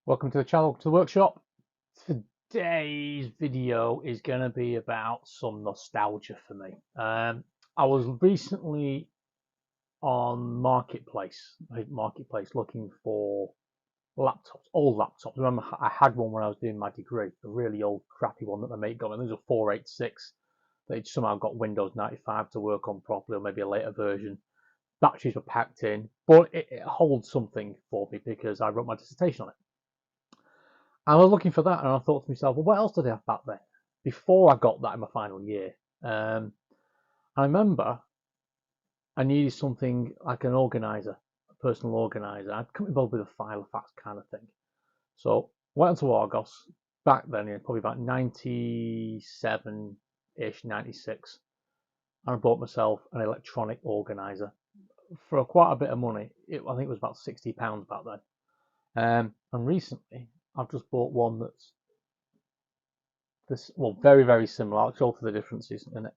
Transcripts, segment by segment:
Welcome to the channel, to the workshop. Today's video is going to be about some nostalgia for me. I was recently on Marketplace looking for laptops, old laptops. Remember, I had one when I was doing my degree, a really old crappy one that my mate got me. There's a 486 that he'd somehow got Windows 95 to work on properly, or maybe a later version. Batteries were packed in, but it holds something for me because I wrote my dissertation on it. I was looking for that, and I thought to myself, well, what else did I have back then? Before I got that in my final year, I remember I needed something like an organizer, a personal organizer. I couldn't be bothered with a file of facts kind of thing. So went onto Argos back then, probably about 97-ish, 96, and I bought myself an electronic organizer for quite a bit of money. I think it was about £60 back then. And recently, I've just bought one that's very, very similar. I'll show the differences in it.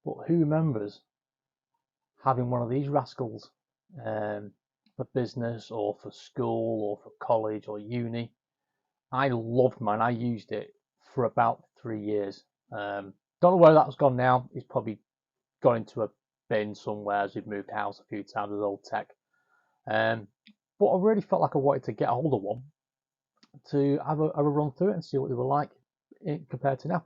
But who remembers having one of these rascals for business or for school or for college or uni? I loved mine. I used it for about 3 years. Don't know where that's gone now. It's probably gone into a bin somewhere as we've moved house a few times with old tech. But I really felt like I wanted to get a hold of one to have a run through it and see what they were like compared to now.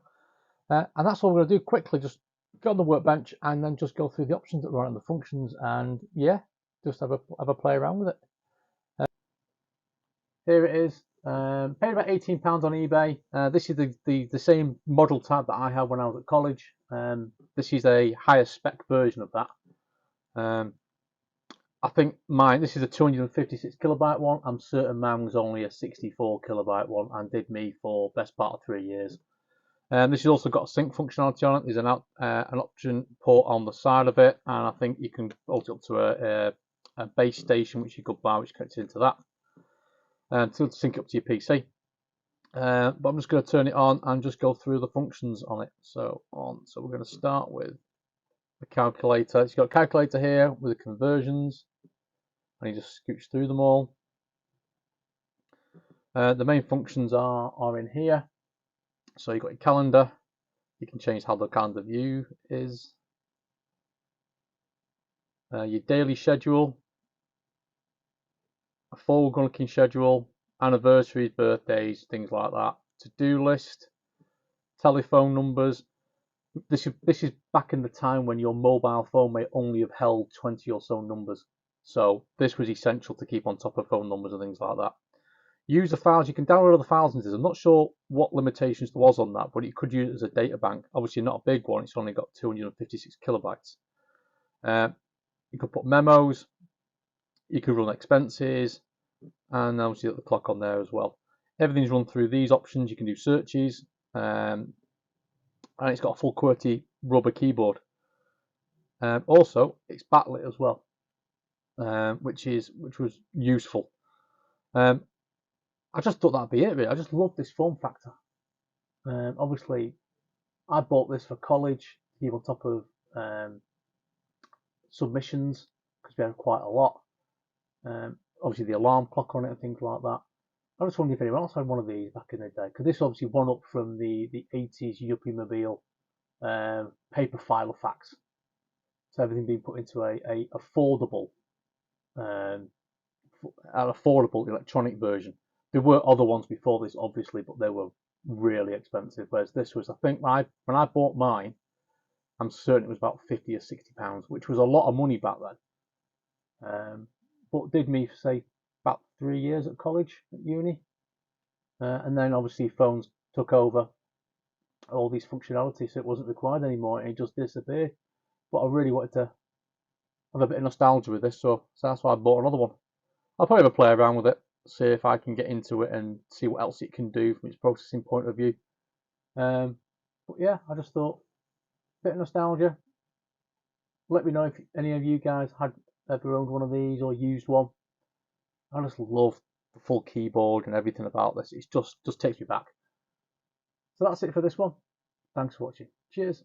And that's what we're going to do quickly. Just go on the workbench and then just go through the options that run and the functions, and yeah, just have a play around with it. Here it is. Paid about £18 on eBay. This is the same model tab that I had when I was at college. This is a higher spec version of that. I think this is a 256 kilobyte one. I'm certain mine was only a 64 kilobyte one and did me for best part of 3 years. This has also got a sync functionality on it. There's an option port on the side of it, and I think you can bolt it up to a base station which you could buy, which connects into that, to sync it up to your PC. But I'm just going to turn it on and just go through the functions on it. So we're going to start with the calculator. It's got a calculator here with the conversions, and you just scooch through them all. The main functions are in here. So you've got your calendar. You can change how the calendar view is. Your daily schedule, a forward-looking schedule, anniversaries, birthdays, things like that. To-do list, telephone numbers. This is back in the time when your mobile phone may only have held 20 or so numbers. So this was essential to keep on top of phone numbers and things like that. User files, you can download other files into this. I'm not sure what limitations there was on that, but you could use it as a data bank. Obviously not a big one, it's only got 256 kilobytes. You could put memos, you could run expenses, and obviously the clock on there as well. Everything's run through these options. You can do searches, and it's got a full QWERTY rubber keyboard. Also, it's backlit as well, which was useful. I just thought that'd be it, really. I just love this form factor. Obviously, I bought this for college to keep on top of submissions because we had quite a lot. Obviously, the alarm clock on it and things like that. I just wondered if anyone else had one of these back in the day, because this obviously one up from the 80s Yuppie Mobile paper file of facts. So everything being put into an affordable electronic version. There were other ones before this, obviously, but they were really expensive. Whereas this was, I think, when I bought mine, I'm certain it was about £50 or £60, which was a lot of money back then. But did me, say, about 3 years at college, at uni. And then obviously phones took over all these functionalities, so it wasn't required anymore, and it just disappeared. But I really wanted to have a bit of nostalgia with this, so that's why I bought another one. I'll probably have a play around with it, see if I can get into it and see what else it can do from its processing point of view. But yeah, I just thought, bit of nostalgia. Let me know if any of you guys had ever owned one of these or used one. I just love the full keyboard and everything about this. It just takes me back. So that's it for this one. Thanks for watching. Cheers.